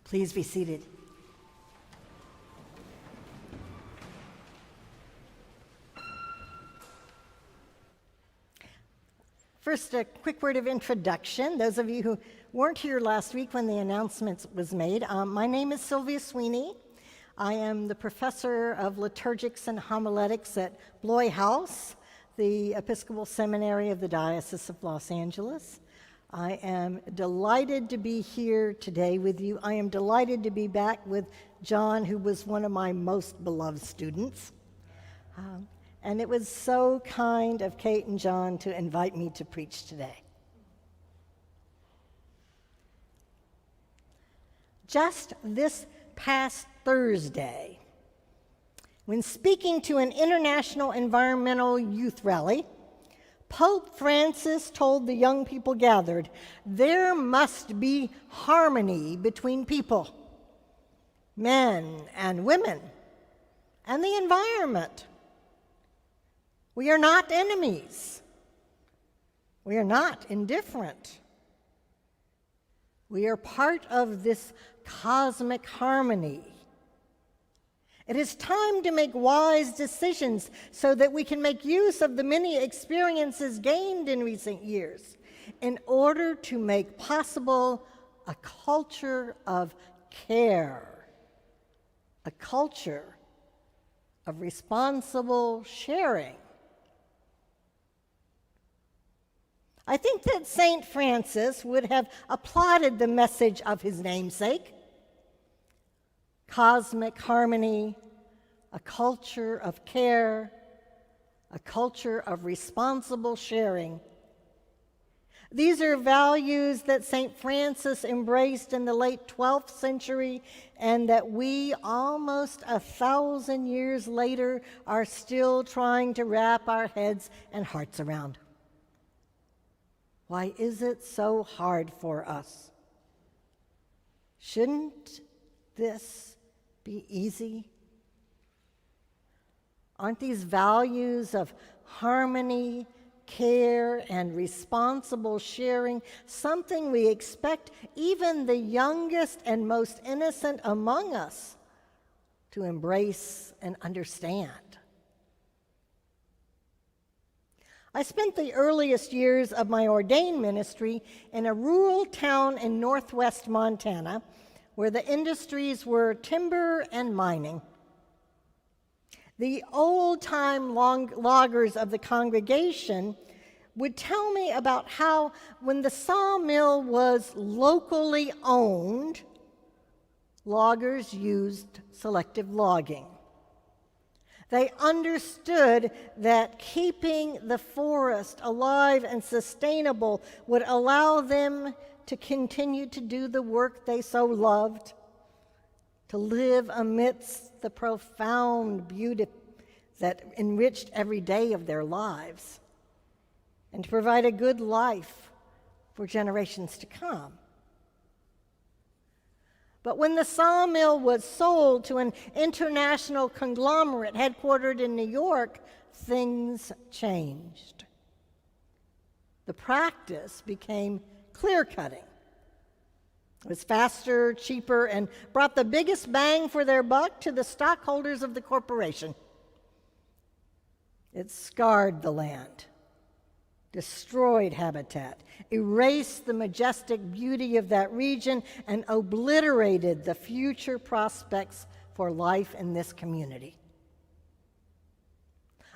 Please be seated. First, a quick word of introduction. Those of you who weren't here last week when the announcement was made, my name is Sylvia Sweeney. I am the professor of liturgics and homiletics at Bloy House, the Episcopal Seminary of the Diocese of Los Angeles. I am delighted to be here today with you. I am delighted to be back with John, who was one of my most beloved students. And it was so kind of Kate and John to invite me to preach today. Just this past Thursday, when speaking to an international environmental youth rally, Pope Francis told the young people gathered, there must be harmony between people, men and women, and the environment. We are not enemies. We are not indifferent. We are part of this cosmic harmony. It is time to make wise decisions so that we can make use of the many experiences gained in recent years in order to make possible a culture of care, a culture of responsible sharing. I think that St. Francis would have applauded the message of his namesake. Cosmic harmony, a culture of care, a culture of responsible sharing. These are values that St. Francis embraced in the late 12th century and that we, almost 1,000 years later, are still trying to wrap our heads and hearts around. Why is it so hard for us? Shouldn't this be easy? Aren't these values of harmony, care, and responsible sharing something we expect even the youngest and most innocent among us to embrace and understand? I spent the earliest years of my ordained ministry in a rural town in northwest Montana where the industries were timber and mining. The old-time loggers of the congregation would tell me about how when the sawmill was locally owned, loggers used selective logging. They understood that keeping the forest alive and sustainable would allow them to continue to do the work they so loved, to live amidst the profound beauty that enriched every day of their lives, and to provide a good life for generations to come. But when the sawmill was sold to an international conglomerate headquartered in New York, things changed. The practice became clear-cutting. It was faster, cheaper, and brought the biggest bang for their buck to the stockholders of the corporation. It scarred the land, destroyed habitat, erased the majestic beauty of that region, and obliterated the future prospects for life in this community.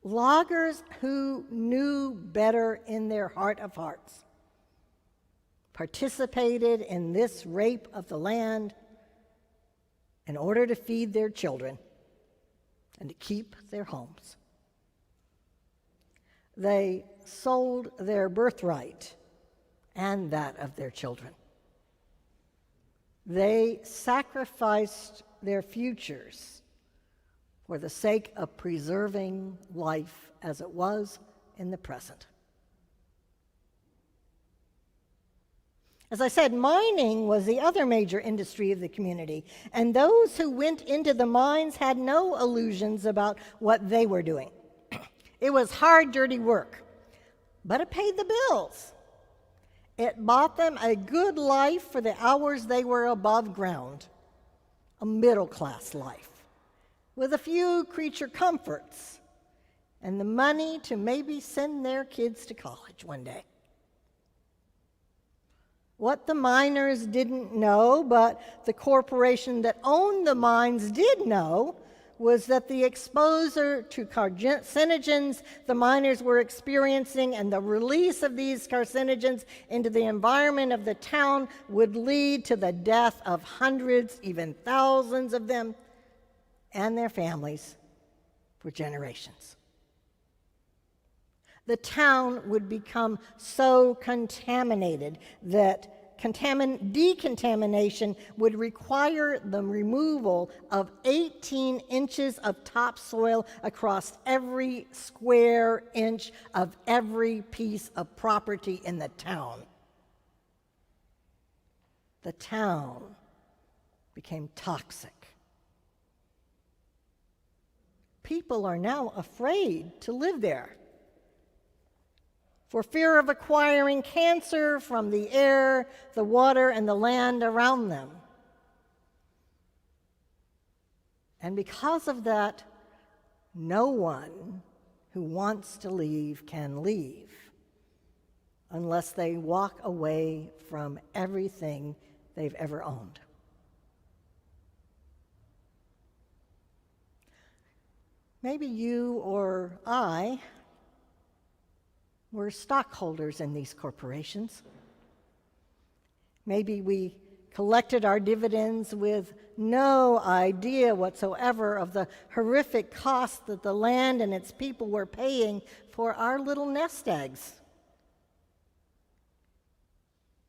Loggers who knew better in their heart of hearts participated in this rape of the land in order to feed their children and to keep their homes. They sold their birthright and that of their children. They sacrificed their futures for the sake of preserving life as it was in the present. As I said, mining was the other major industry of the community, and those who went into the mines had no illusions about what they were doing. It was hard, dirty work, but it paid the bills. It bought them a good life for the hours they were above ground. a middle-class life with a few creature comforts and the money to maybe send their kids to college one day. What the miners didn't know, but the corporation that owned the mines did know, was that the exposure to carcinogens the miners were experiencing and the release of these carcinogens into the environment of the town would lead to the death of hundreds, even thousands of them and their families for generations. The town would become so contaminated that decontamination would require the removal of 18 inches of topsoil across every square inch of every piece of property in the town. The town became toxic. People are now afraid to live there, for fear of acquiring cancer from the air, the water, and the land around them. And because of that, no one who wants to leave can leave unless they walk away from everything they've ever owned. Maybe you or I were stockholders in these corporations. Maybe we collected our dividends with no idea whatsoever of the horrific cost that the land and its people were paying for our little nest eggs.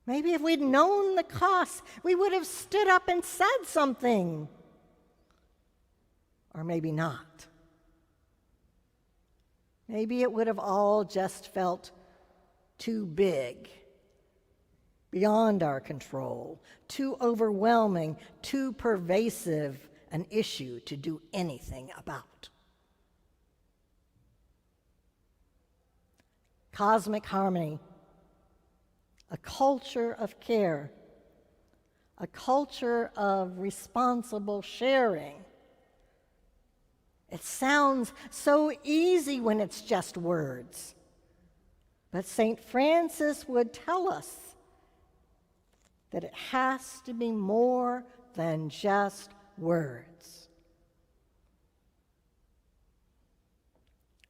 Maybe if we'd known the cost, we would have stood up and said something. Or maybe not. Maybe it would have all just felt too big, beyond our control, too overwhelming, too pervasive an issue to do anything about. Cosmic harmony, a culture of care, a culture of responsible sharing. It sounds so easy when it's just words. But St. Francis would tell us that it has to be more than just words.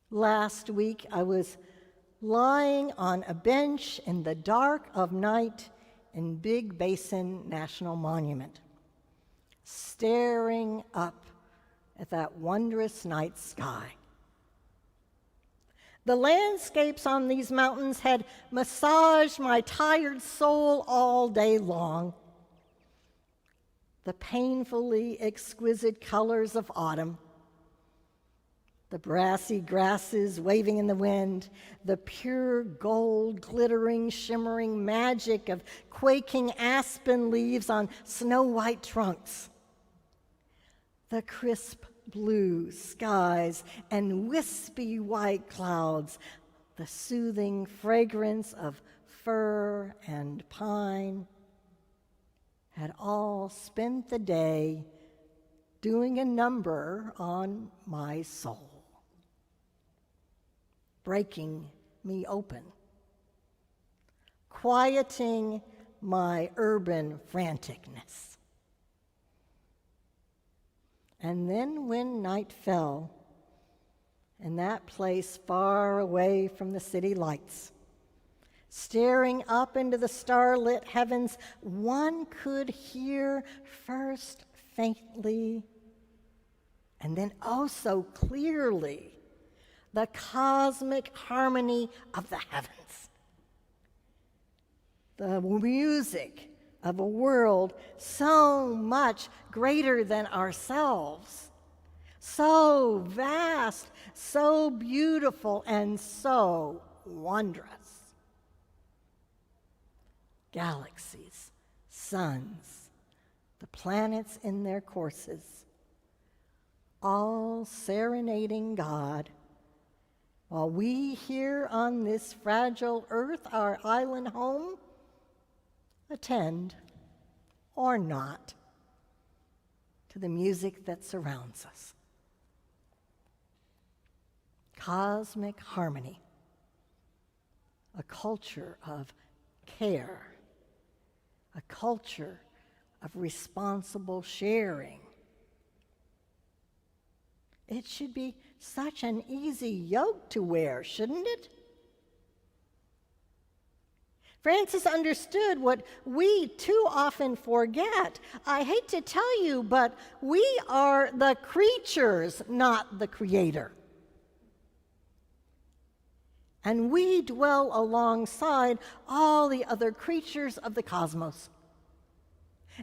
Last week, I was lying on a bench in the dark of night in Big Basin National Monument, staring up at that wondrous night sky. The landscapes on these mountains had massaged my tired soul all day long. The painfully exquisite colors of autumn, the brassy grasses waving in the wind, the pure gold glittering, shimmering magic of quaking aspen leaves on snow-white trunks, the crisp blue skies and wispy white clouds, the soothing fragrance of fir and pine, had all spent the day doing a number on my soul, breaking me open, quieting my urban franticness. And then when night fell, in that place far away from the city lights, staring up into the starlit heavens, one could hear first faintly and then oh so clearly the cosmic harmony of the heavens, the music of a world so much greater than ourselves, so vast, so beautiful, and so wondrous. Galaxies, suns, the planets in their courses, all serenading God, while we here on this fragile earth, our island home, attend or not to the music that surrounds us. Cosmic harmony, a culture of care, a culture of responsible sharing. It should be such an easy yoke to wear, shouldn't it? Francis understood what we too often forget. I hate to tell you, but we are the creatures, not the creator. And we dwell alongside all the other creatures of the cosmos.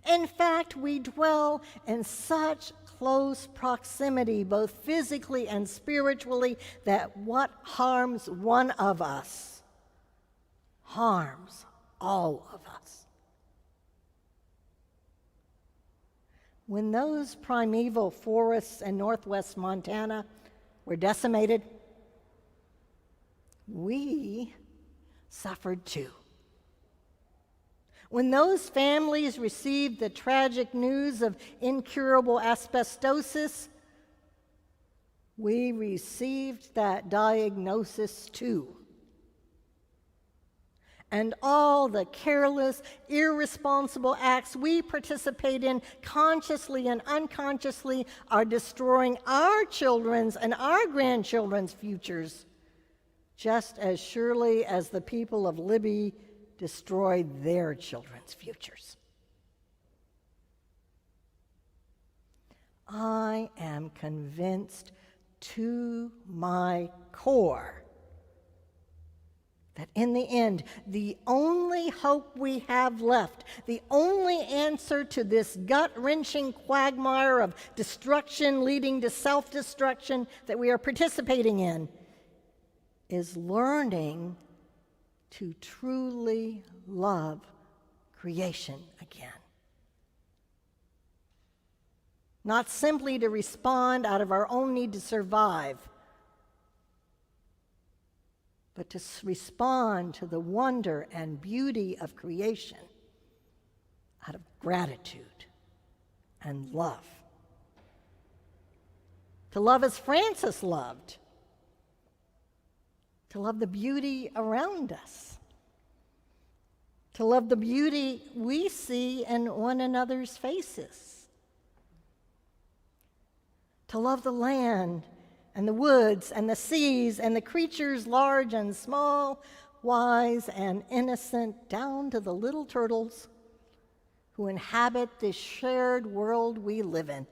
In fact, we dwell in such close proximity, both physically and spiritually, that what harms one of us harms all of us. When those primeval forests in northwest Montana were decimated, we suffered too. When those families received the tragic news of incurable asbestosis, we received that diagnosis too. And all the careless, irresponsible acts we participate in consciously and unconsciously are destroying our children's and our grandchildren's futures, just as surely as the people of Libya destroyed their children's futures. I am convinced to my core that in the end, the only hope we have left, the only answer to this gut-wrenching quagmire of destruction leading to self-destruction that we are participating in, is learning to truly love creation again. Not simply to respond out of our own need to survive, but to respond to the wonder and beauty of creation out of gratitude and love. To love as Francis loved. To love the beauty around us. To love the beauty we see in one another's faces. To love the land and the woods and the seas and the creatures large and small, wise and innocent, down to the little turtles who inhabit this shared world we live in.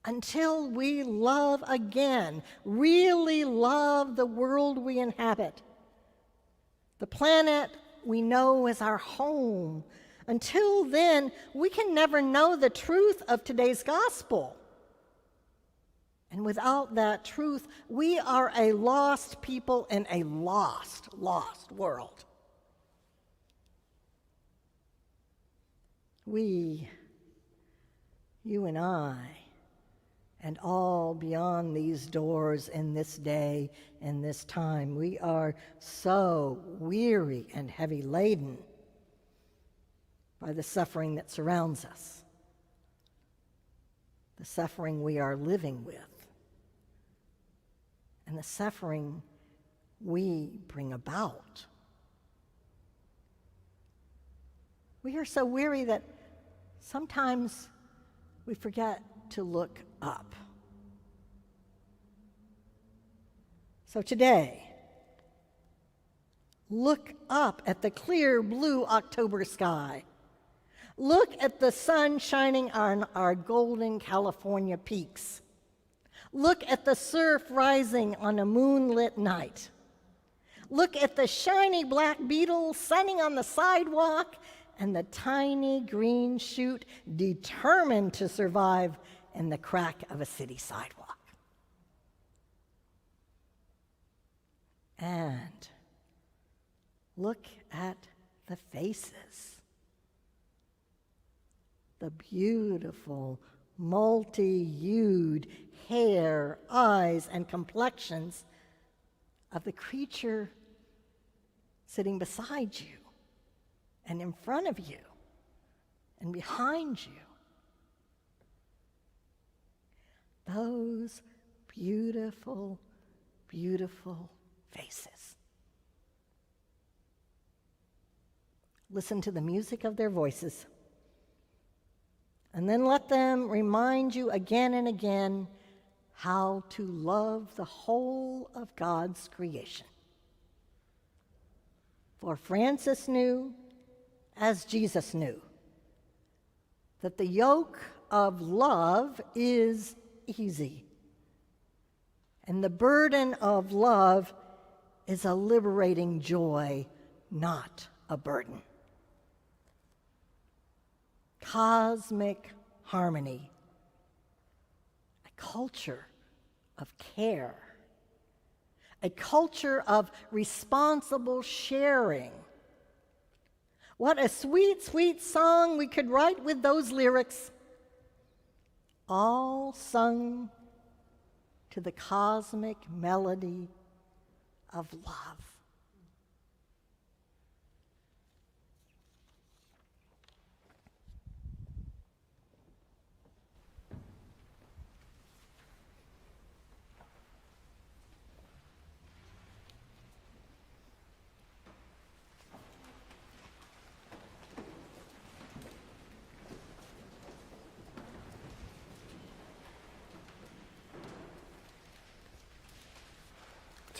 Until we love again, really love the world we inhabit, the planet we know as our home. Until then, we can never know the truth of today's gospel. And without that truth, we are a lost people in a lost world. We, you and I, and all beyond these doors in this day and this time, we are so weary and heavy laden by the suffering that surrounds us, the suffering we are living with, and the suffering we bring about. We are so weary that sometimes we forget to look up. So today, look up at the clear blue October sky. Look at the sun shining on our golden California peaks. Look at the surf rising on a moonlit night. Look at the shiny black beetle sunning on the sidewalk and the tiny green shoot determined to survive in the crack of a city sidewalk. And look at the faces. The beautiful, multi-hued hair, eyes, and complexions of the creature sitting beside you and in front of you and behind you those beautiful, beautiful faces. Listen to the music of their voices. And then let them remind you again and again how to love the whole of God's creation. For Francis knew, as Jesus knew, that the yoke of love is easy, and the burden of love is a liberating joy, not a burden. Cosmic harmony, a culture of care, a culture of responsible sharing. What a sweet, sweet song we could write with those lyrics, all sung to the cosmic melody of love.